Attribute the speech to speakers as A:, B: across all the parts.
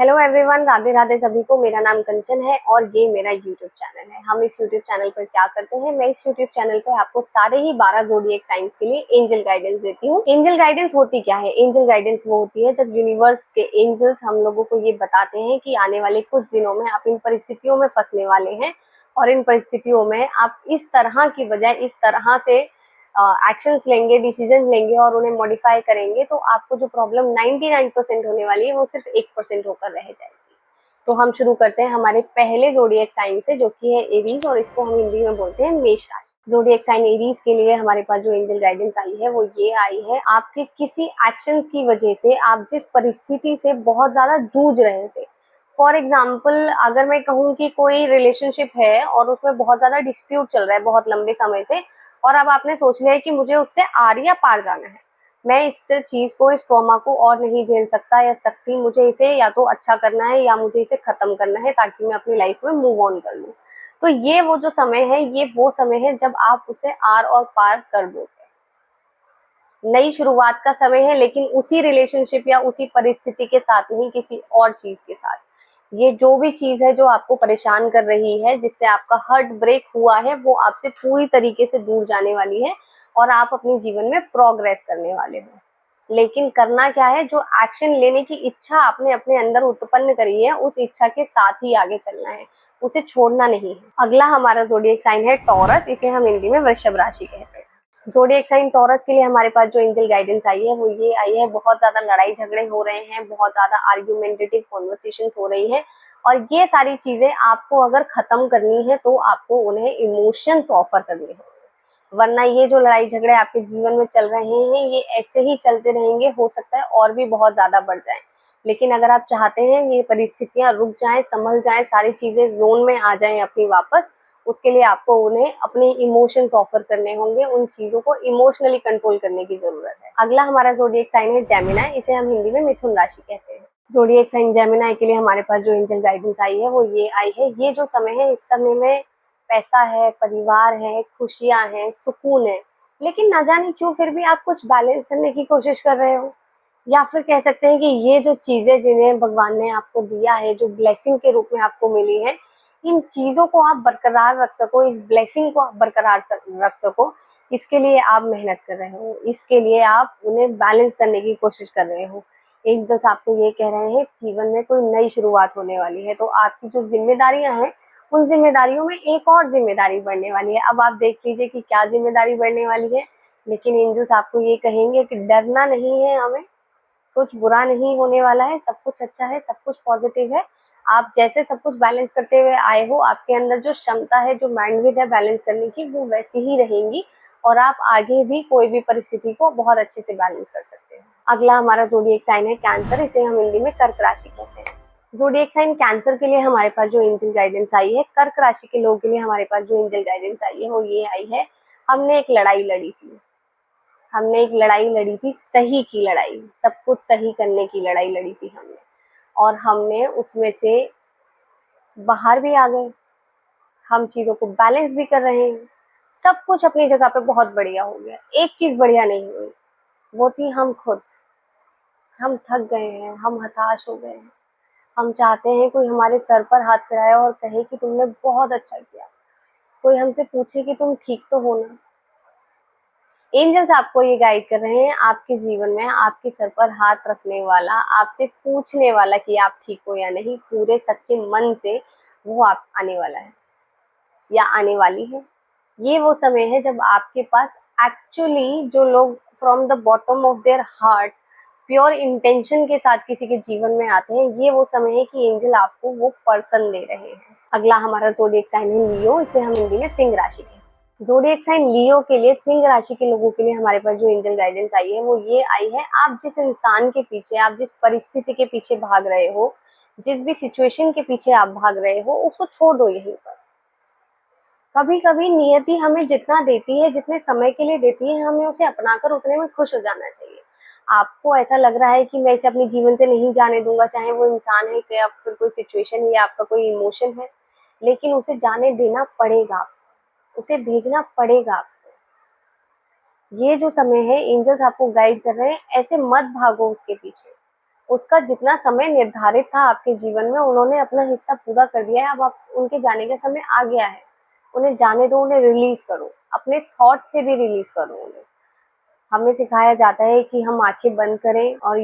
A: Hello everyone, Radhe Radhe सभी को। मेरा नाम कंचन है और ये मेरा यूट्यूब चैनल है। हम इस यूट्यूब चैनल पर क्या करते हैं, मैं इस यूट्यूब चैनल पे आपको सारे ही 12 ज़ोडिएक साइंस के लिए एंजल गाइडेंस देती हूँ। एंजल गाइडेंस होती क्या है? एंजल गाइडेंस वो होती है जब यूनिवर्स के एंजल्स हम लोगों को ये बताते हैं कि आने वाले कुछ दिनों में आप इन परिस्थितियों में फंसने वाले हैं और इन परिस्थितियों में आप इस तरह की बजाय इस तरह से एक्शंस लेंगे, डिसीजन लेंगे और उन्हें मॉडिफाई करेंगे तो आपको जो प्रॉब्लम 99% होने वाली है वो सिर्फ 1% होकर रह जाएगी। तो हम शुरू करते हैं हमारे पहले ज़ोडिएक साइन से, जो कि है एरीज, और इसको हम हिंदी में बोलते हैं मेष राशि। ज़ोडिएक साइन एरीज के लिए हमारे पास जो एंजल गाइडेंस आई है वो ये आई है। आपके किसी एक्शंस की वजह से आप जिस परिस्थिति से बहुत ज्यादा जूझ रहे थे, फॉर एग्जाम्पल अगर मैं कहूँ कि कोई रिलेशनशिप है और उसमें बहुत ज्यादा डिस्प्यूट चल रहा है बहुत लंबे समय से, और अब आपने सोच लिया है कि मुझे उससे आर या पार जाना है, मैं इस चीज को, इस ट्रॉमा को और नहीं झेल सकता या सकती, मुझे इसे या तो अच्छा करना है या मुझे इसे खत्म करना है ताकि मैं अपनी लाइफ में मूव ऑन कर लूं। तो ये वो जो समय है, ये वो समय है जब आप उसे आर और पार कर दोगे। नई शुरुआत का समय है, लेकिन उसी रिलेशनशिप या उसी परिस्थिति के साथ नहीं, किसी और चीज के साथ। ये जो भी चीज है जो आपको परेशान कर रही है, जिससे आपका हार्ट ब्रेक हुआ है, वो आपसे पूरी तरीके से दूर जाने वाली है और आप अपने जीवन में प्रोग्रेस करने वाले हो। लेकिन करना क्या है, जो एक्शन लेने की इच्छा आपने अपने अंदर उत्पन्न करी है, उस इच्छा के साथ ही आगे चलना है, उसे छोड़ना नहीं है। अगला हमारा ज़ोडिएक साइन है टॉरस, इसे हम हिंदी में वृषभ राशि कहते हैं। ज़ोडिएक साइन टॉरस के लिए हमारे पास जो एंजल गाइडेंस आई है वो ये आई है। बहुत ज्यादा लड़ाई झगड़े हो रहे हैं, बहुत ज्यादा आर्ग्यूमेंटेटिव कॉन्वर्सेशंस हो रही है, और ये सारी चीजें आपको अगर खत्म करनी है तो आपको उन्हें इमोशंस ऑफर करने होंगे, वरना ये जो लड़ाई झगड़े आपके जीवन में चल रहे हैं ये ऐसे ही चलते रहेंगे, हो सकता है और भी बहुत ज्यादा बढ़ जाए। लेकिन अगर आप चाहते हैं ये परिस्थितियां रुक जाएं, संभल जाएं, सारी चीजें जोन में आ जाएं अपनी वापस, उसके लिए आपको उन्हें अपने इमोशंस ऑफर करने होंगे, उन चीजों को इमोशनली कंट्रोल करने की जरूरत है। अगला हमारा ज़ोडिएक साइन है जेमिनी, इसे हम हिंदी में मिथुन राशि कहते हैं। ज़ोडिएक साइन जेमिनी के लिए हमारे पास जो एंजल गाइडेंस आई है वो ये आई है। ये जो समय है, इस समय में पैसा है, परिवार है, खुशियां हैं, सुकून है, लेकिन ना जाने क्यों फिर भी आप कुछ बैलेंस करने की कोशिश कर रहे हो, या फिर कह सकते हैं कि ये जो चीजें जिन्हें भगवान ने आपको दिया है, जो ब्लेसिंग के रूप में आपको मिली है, इन चीजों को आप बरकरार रख सको, इस ब्लेसिंग को आप बरकरार रख सको, इसके लिए आप मेहनत कर रहे हो, इसके लिए आप उन्हें बैलेंस करने की कोशिश कर रहे हो। एंजल्स आपको ये कह रहे हैं जीवन में कोई नई शुरुआत होने वाली है, तो आपकी जो जिम्मेदारियां हैं, उन जिम्मेदारियों में एक और जिम्मेदारी बढ़ने वाली है। अब आप देख लीजिए कि क्या जिम्मेदारी बढ़ने वाली है। लेकिन एंजल्स आपको ये कहेंगे कि डरना नहीं है, हमें कुछ बुरा नहीं होने वाला है, सब कुछ अच्छा है, सब कुछ पॉजिटिव है। आप जैसे सब कुछ बैलेंस करते हुए आए हो, आपके अंदर जो क्षमता है, जो बैंडविड्थ है बैलेंस करने की, वो वैसी ही रहेंगी और आप आगे भी कोई भी परिस्थिति को बहुत अच्छे से बैलेंस कर सकते हैं। अगला हमारा ज़ोडिएक साइन है कैंसर, इसे हम हिंदी में कर्क राशि कहते हैं। ज़ोडिएक साइन कैंसर के लिए हमारे पास जो एंजल गाइडेंस आई है, कर्क राशि के लोगों के लिए हमारे पास जो एंजल गाइडेंस आई है वो ये आई है। हमने एक लड़ाई लड़ी थी, हमने एक लड़ाई लड़ी थी, सही की लड़ाई, सब कुछ सही करने की लड़ाई लड़ी थी हमने, और हमने उसमें से बाहर भी आ गए। हम चीजों को बैलेंस भी कर रहे हैं, सब कुछ अपनी जगह पे बहुत बढ़िया हो गया। एक चीज बढ़िया नहीं हुई, वो थी हम खुद। हम थक गए हैं, हम हताश हो गए हैं। हम चाहते हैं कोई हमारे सर पर हाथ फिराए और कहे कि तुमने बहुत अच्छा किया, कोई हमसे पूछे कि तुम ठीक तो हो ना। एंजल्स आपको ये गाइड कर रहे हैं, आपके जीवन में आपके सर पर हाथ रखने वाला, आपसे पूछने वाला कि आप ठीक हो या नहीं, पूरे सच्चे मन से वो आप आने वाला है या आने वाली है। ये वो समय है जब आपके पास एक्चुअली जो लोग from the bottom of their heart pure intention के साथ किसी के जीवन में आते हैं, ये वो समय है कि एंजल आपको वो पर्सन दे रहे हैं। अगला हमारा ज़ोडिएक साइन है लियो, इसे हम हिंदी में सिंह राशि कहते हैं। ज़ोडिएक साइन लियो के लिए, सिंह राशि के लोगों के लिए हमारे पास जो एंजल गाइडेंस आई है वो ये आई है। आप जिस इंसान के पीछे, आप जिस परिस्थिति के पीछे भाग रहे हो, जिस भी सिचुएशन के पीछे आप भाग रहे हो, उसको छोड़ दो यहीं पर। कभी कभी नियति हमें जितना देती है, जितने समय के लिए देती है, हमें उसे अपनाकर उतने में खुश हो जाना चाहिए। आपको ऐसा लग रहा है कि मैं इसे अपने जीवन से नहीं जाने दूंगा, चाहे वो इंसान है या फिर कोई सिचुएशन या आपका कोई इमोशन है, लेकिन उसे जाने देना पड़ेगा, उसे भेजना पड़ेगा आपको। ये जो समय है, एंजल्स आपको गाइड कर रहे हैं, ऐसे मत भागो उसके पीछे, उसका जितना समय निर्धारित था आपके जीवन में, उन्होंने अपना हिस्सा पूरा कर दिया है। अब आप उनके जाने का समय आ गया है। उन्हें जाने दो, उन्हें रिलीज करो, अपने थॉट से भी रिलीज करो उन्हें। हमें सिखाया जाता है कि हम आंखें बंद करें और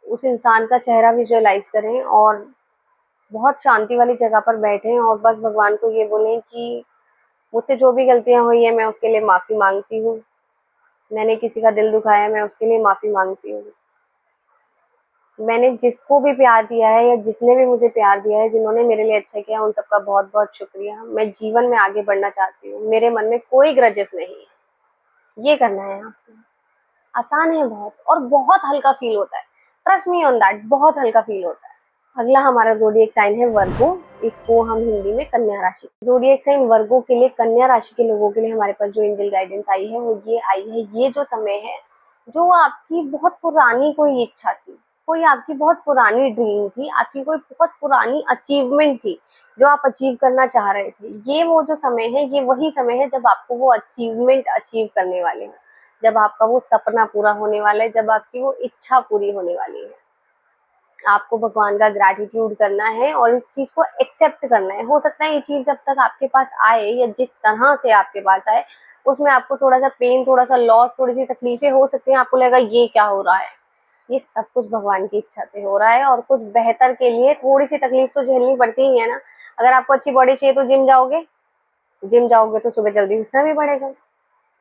A: उस इंसान का चेहरा विजुअलाइज करें और बहुत शांति वाली जगह पर बैठें और बस भगवान को ये बोलें कि मुझसे जो भी गलतियां हुई है मैं उसके लिए माफी मांगती हूँ। मैंने किसी का दिल दुखाया, मैं उसके लिए माफी मांगती हूँ। मैंने जिसको भी प्यार दिया है या जिसने भी मुझे प्यार दिया है, जिन्होंने मेरे लिए अच्छा किया, उन सबका बहुत बहुत शुक्रिया। मैं जीवन में आगे बढ़ना चाहती हूँ। मेरे मन में कोई ग्रजेस नहीं है। ये करना है आपको। आसान है बहुत और बहुत हल्का फील होता है। ट्रस्ट मी ऑन दैट, बहुत हल्का फील होता है। अगला हमारा जोडिएक साइन है वर्गो। इसको हम हिंदी में कन्या राशि। जोडिएक साइन वर्गो के लिए, कन्या राशि के लोगों के लिए हमारे पास जो एंजल गाइडेंस आई है वो ये आई है। ये जो समय है, जो आपकी बहुत पुरानी कोई इच्छा थी, कोई आपकी बहुत पुरानी ड्रीम थी, आपकी कोई बहुत पुरानी अचीवमेंट थी जो आप अचीव करना चाह रहे थे, ये वो जो समय है, ये वही समय है जब आपको वो अचीवमेंट अचीव करने वाले हैं, जब आपका वो सपना पूरा होने वाला है, जब आपकी वो इच्छा पूरी होने वाली है। आपको भगवान का ग्रैटिट्यूड करना है और इस चीज को एक्सेप्ट करना है। हो सकता है ये चीज जब तक आपके पास आए या जिस तरह से आपके पास आए, उसमें आपको थोड़ा सा पेन, थोड़ा सा लॉस, थोड़ी सी तकलीफें हो सकती हैं। आपको लगेगा ये क्या हो रहा है। ये सब कुछ भगवान की इच्छा से हो रहा है और कुछ बेहतर के लिए थोड़ी सी तकलीफ तो झेलनी पड़ती ही है ना। अगर आपको अच्छी बॉडी चाहिए तो जिम जाओगे तो सुबह जल्दी उठना भी पड़ेगा।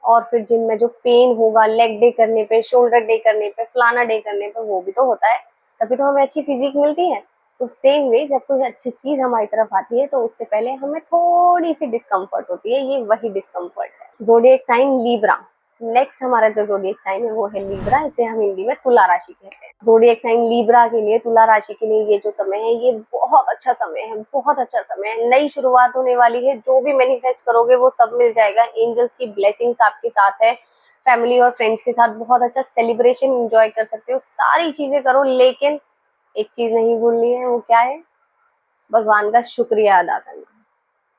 A: और फिर जिम में जो पेन होगा लेग डे करने पे, शोल्डर डे करने पे, फलाना डे करने पे, वो भी तो होता है। तभी तो हमें अच्छी फिजिक मिलती है। तो सेम वे, जब कोई अच्छी चीज हमारी तरफ आती है तो उससे पहले हमें थोड़ी सी डिस्कम्फर्ट होती है। ये वही डिस्कम्फर्ट है। जोडिएक साइन लीब्रा। नेक्स्ट हमारा जो जोडिएक साइन है वो है लीब्रा। इसे हम हिंदी में तुला राशि कहते हैं। जोडिएक साइन लीब्रा के लिए, तुला राशि के लिए ये जो समय है, ये बहुत अच्छा समय है, बहुत अच्छा समय है। नई शुरुआत होने वाली है। जो भी मैनिफेस्ट करोगे वो सब मिल जाएगा। एंजल्स की ब्लेसिंग्स आपके साथ है। फैमिली और फ्रेंड्स के साथ बहुत अच्छा सेलिब्रेशन एंजॉय कर सकते हो। सारी चीजें करो, लेकिन एक चीज नहीं भूलनी है। वो क्या है? भगवान का शुक्रिया अदा करना।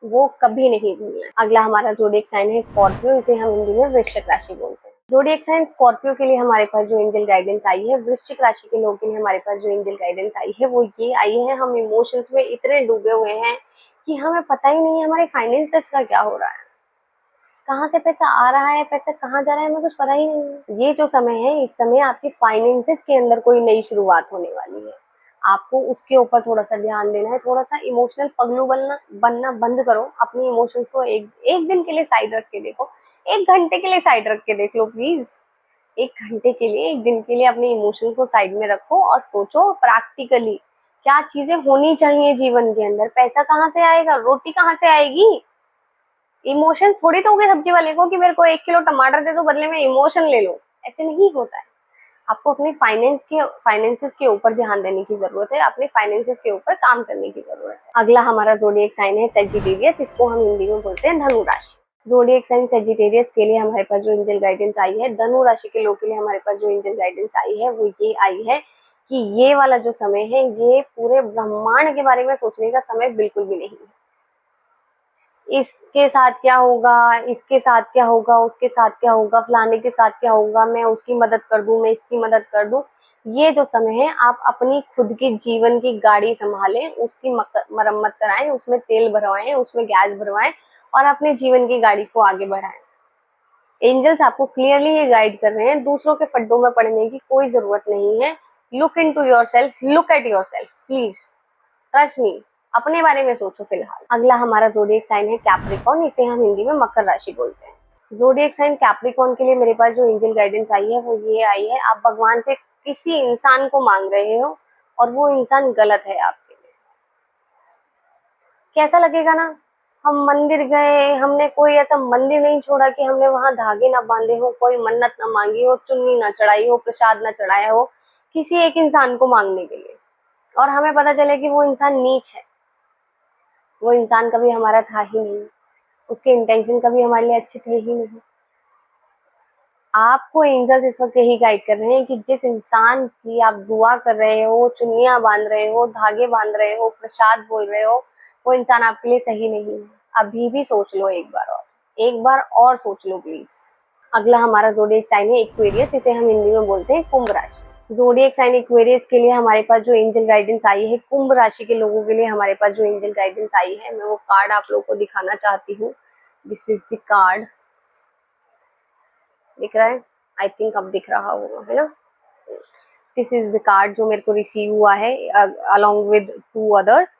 A: वो कभी नहीं भूलना है। अगला हमारा जोडिएक साइन है स्कॉर्पियो। इसे हम हिंदी में वृश्चिक राशि बोलते हैं। जोडिएक साइन स्कॉर्पियो के लिए हमारे पास जो एंजल गाइडेंस आई है, वृश्चिक राशि के लोगों के लिए हमारे पास जो एंजल गाइडेंस आई है वो ये आई है। हम इमोशंस में इतने डूबे हुए हैं कि हमें पता ही नहीं है हमारे फाइनेंसेस का क्या हो रहा है, कहाँ से पैसा आ रहा है, पैसा कहाँ जा रहा है, हमें कुछ पता ही नहीं है। ये जो समय है, इस समय आपके फाइनेंसेस के अंदर कोई नई शुरुआत होने वाली है। आपको उसके ऊपर थोड़ा सा ध्यान देना है। थोड़ा सा इमोशनल पगलू बनना बंद करो। अपनी इमोशंस को एक दिन के लिए साइड रख के देखो। 1 घंटे के लिए साइड रख के देख लो प्लीज। 1 घंटे के लिए, 1 दिन के लिए अपने इमोशंस को साइड में रखो और सोचो प्रैक्टिकली क्या चीजें होनी चाहिए जीवन के अंदर। पैसा कहाँ से आएगा, रोटी कहाँ से आएगी। इमोशन थोड़ी तो हो गए सब्जी वाले को कि मेरे को 1 किलो टमाटर दे दो, बदले में इमोशन ले लो। ऐसे नहीं होता है। आपको अपने फाइनेंसेस के ऊपर ध्यान देने की जरूरत है। अपने फाइनेंसेस के ऊपर काम करने की जरूरत है। अगला हमारा जोडिएक साइन है सेजिटेरियस। इसको हम हिंदी में बोलते हैं धनु राशि। जोडिएक साइन सेजिटेरियस के लिए हमारे पास जो एंजल गाइडेंस आई है, धनु राशि के लोगों के लिए हमारे पास जो एंजल गाइडेंस आई है वो ये आई है कि ये वाला जो समय है, ये पूरे ब्रह्मांड के बारे में सोचने का समय बिल्कुल भी नहीं है। इसके साथ क्या होगा, इसके साथ क्या होगा, उसके साथ क्या होगा, फलाने के साथ क्या होगा, मैं उसकी मदद कर दूं, मैं इसकी मदद कर दूं। ये जो समय है, आप अपनी खुद की जीवन की गाड़ी संभालें, उसकी मरम्मत कराएं, उसमें तेल भरवाएं, उसमें गैस भरवाएं और अपने जीवन की गाड़ी को आगे बढ़ाएं। एंजल्स आपको क्लियरली ये गाइड कर रहे हैं। दूसरों के फड्डों में पड़ने की कोई जरूरत नहीं है। Look into yourself, look at yourself please, trust me. अपने बारे में सोचो फिलहाल। अगला हमारा जोडिएक साइन है कैप्रिकॉर्न। इसे हम हिंदी में मकर राशि बोलते हैं। जोडिएक साइन कैप्रिकॉर्न के लिए मेरे पास जो एंजल गाइडेंस आई है वो ये आई है। आप भगवान से किसी इंसान को मांग रहे हो और वो इंसान गलत है आपके लिए। कैसा लगेगा ना। हम मंदिर गए, हमने कोई ऐसा मंदिर नहीं छोड़ा कि हमने वहां धागे ना बांधे हो, कोई मन्नत ना मांगी हो, चुन्नी ना चढ़ाई हो, प्रसाद ना चढ़ाया हो किसी एक इंसान को मांगने के लिए, और हमें पता चले कि वो इंसान नीच है। वो इंसान कभी हमारा था ही नहीं। उसके इंटेंशन कभी हमारे लिए अच्छे थे ही नहीं। आपको एंजल्स इस वक्त यही गाइड कर रहे हैं कि जिस इंसान की आप दुआ कर रहे हो, चुन्नियां बांध रहे हो, धागे बांध रहे हो, प्रसाद बोल रहे हो, वो इंसान आपके लिए सही नहीं है। अभी भी सोच लो एक बार और सोच लो प्लीज। अगला हमारा जोडिएक साइन है एक्वेरियस। इसे हम हिंदी में बोलते हैं कुंभ राशि। ज़ोडिएक साइन एक्वेरियस के लिए हमारे पास जो एंजल गाइडेंस आई है, कुंभ राशि के लोगों के लिए हमारे पास जो एंजल गाइडेंस आई है, मैं वो कार्ड आप लोगों को दिखाना चाहती हूँ। This is the card. दिख रहा है? आई थिंक अब दिख रहा होगा, है ना? दिस इज द कार्ड जो मेरे को रिसीव हुआ है अलोंग विद 2 अदर्स।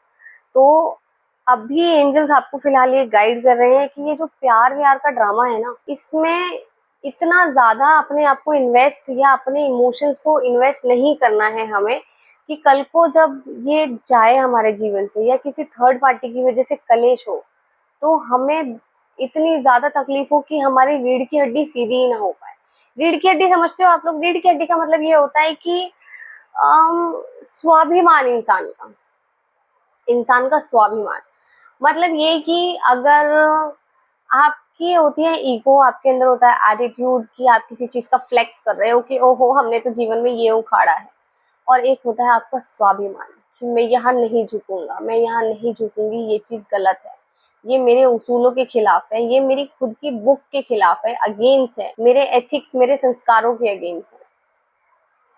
A: तो अभी एंजल्स आपको फिलहाल ये गाइड कर रहे हैं कि ये जो प्यार व्यार का ड्रामा है ना, इसमें इतना ज्यादा अपने आप को इन्वेस्ट या अपने इमोशंस को इन्वेस्ट नहीं करना है हमें, कि कल को जब ये जाए हमारे जीवन से या किसी थर्ड पार्टी की वजह से कलेश हो, तो हमें इतनी ज्यादा तकलीफ हो कि हमारी रीढ़ की हड्डी सीधी ही ना हो पाए। रीढ़ की हड्डी समझते हो आप लोग? रीढ़ की हड्डी का मतलब ये होता है कि स्वाभिमान इंसान का स्वाभिमान। मतलब ये कि अगर आपकी होती है ईगो, आपके अंदर होता है एटीट्यूड कि आप किसी चीज का फ्लेक्स कर रहे हो कि ओहो हमने तो जीवन में ये उखाड़ा है, और एक होता है आपका स्वाभिमान कि मैं यहाँ नहीं झुकूंगा, मैं यहाँ नहीं झुकूंगी, ये चीज गलत है, ये मेरे उसूलों के खिलाफ है, ये मेरी खुद की बुक के खिलाफ है, अगेंस्ट है, मेरे एथिक्स, मेरे संस्कारों के अगेंस्ट है।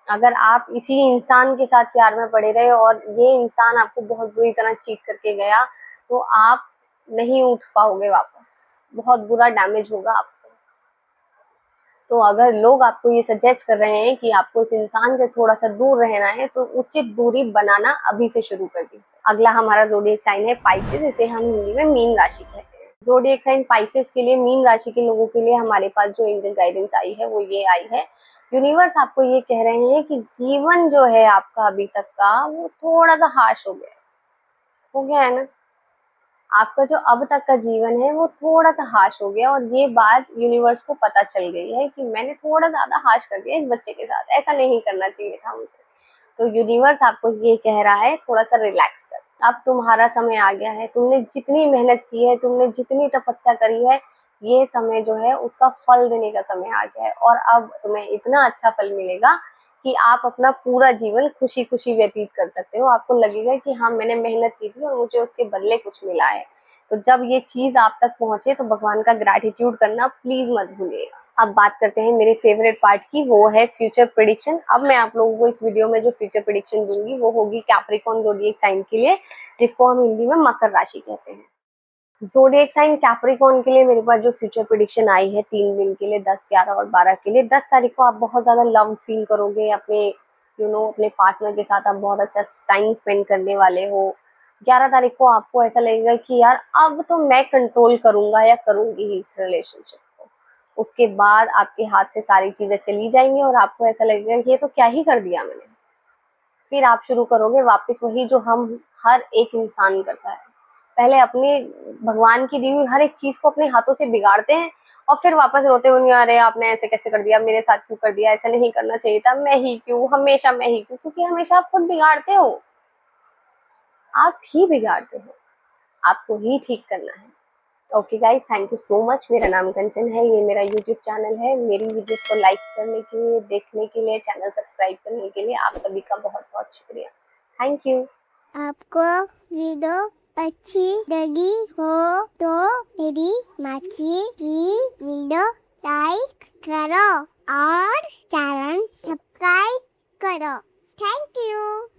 A: अगर आप इसी इंसान के साथ प्यार में पड़े रहे और ये इंसान आपको बहुत बुरी तरह चीट करके गया, तो आप नहीं उठ पाओगे वापस, बहुत बुरा डैमेज होगा आपको। तो अगर लोग आपको ये सजेस्ट कर रहे हैं कि आपको इस इंसान से थोड़ा सा दूर रहना है, तो उचित दूरी बनाना अभी से शुरू कर दीजिए। अगला हमारा ज़ोडिएक साइन है पाइसेस, इसे हम हिंदी में मीन राशि कहते हैं। ज़ोडिएक साइन पाइसेस के लिए, मीन राशि के लोगों के लिए हमारे पास जो एंजल गाइडेंस आई है वो ये आई है। यूनिवर्स आपको ये कह रहे हैं कि जीवन जो है आपका अभी तक का, वो थोड़ा सा हार्श हो गया है ना। आपका जो अब तक का जीवन है वो थोड़ा सा हार्श हो गया, और ये बात यूनिवर्स को पता चल गई है कि मैंने थोड़ा ज्यादा हार्श कर दिया इस बच्चे के साथ, ऐसा नहीं करना चाहिए था मुझे। तो यूनिवर्स आपको ये कह रहा है थोड़ा सा रिलैक्स कर, अब तुम्हारा समय आ गया है, तुमने जितनी मेहनत की है, तुमने जितनी तपस्या करी है, ये समय जो है उसका फल देने का समय आ गया है, और अब तुम्हें इतना अच्छा फल मिलेगा कि आप अपना पूरा जीवन खुशी खुशी व्यतीत कर सकते हो। आपको लगेगा कि हाँ मैंने मेहनत की थी और मुझे उसके बदले कुछ मिला है। तो जब ये चीज आप तक पहुंचे तो भगवान का ग्रैटिट्यूड करना प्लीज मत भूलिएगा। अब बात करते हैं मेरे फेवरेट पार्ट की, वो है फ्यूचर प्रेडिक्शन। अब मैं आप लोगों को इस वीडियो में जो फ्यूचर प्रेडिक्शन दूंगी वो होगी कैप्रिकॉर्न ज़ोडिएक साइन के लिए, जिसको हम हिंदी में मकर राशि कहते हैं। ज़ोडिएक साइन कैप्रिकॉर्न के लिए मेरे पास जो फ्यूचर प्रेडिक्शन आई है 3 दिन के लिए, 10, 11 और 12 के लिए। 10 तारीख को आप बहुत ज्यादा लव फील करोगे अपने अपने पार्टनर के साथ, आप बहुत अच्छा टाइम स्पेंड करने वाले हो। 11 तारीख को आपको ऐसा लगेगा कि यार अब तो मैं कंट्रोल करूंगा या करूंगी ही इस रिलेशनशिप को। उसके बाद आपके हाथ से सारी चीजें चली जाएंगी और आपको ऐसा लगेगा कि ये तो क्या ही कर दिया मैंने। फिर आप शुरू करोगे वापस वही जो हम हर एक इंसान करता है, पहले अपने भगवान की दी हुई हर एक चीज को अपने हाथों से बिगाड़ते हैं और फिर वापस रोते हुए, अरे आपने ऐसे कैसे कर दिया, मेरे साथ क्यों कर दिया, ऐसा नहीं करना चाहिए था, मैं ही क्यों, हमेशा मैं ही क्यों, क्योंकि हमेशा आप खुद बिगाड़ते हो, आप ही बिगाड़ते हो, आपको ही ठीक करना है। Okay guys, thank you so much. मेरा नाम कंचन है, ये मेरा यूट्यूब चैनल है। मेरी वीडियोस को लाइक करने के लिए, देखने के लिए, चैनल सब्सक्राइब करने के लिए आप सभी का बहुत बहुत शुक्रिया। Thank you.
B: आपको वीडियो अच्छी लगी हो तो मेरी माची की वीडियो लाइक करो और चैनल सब्सक्राइब करो। Thank you.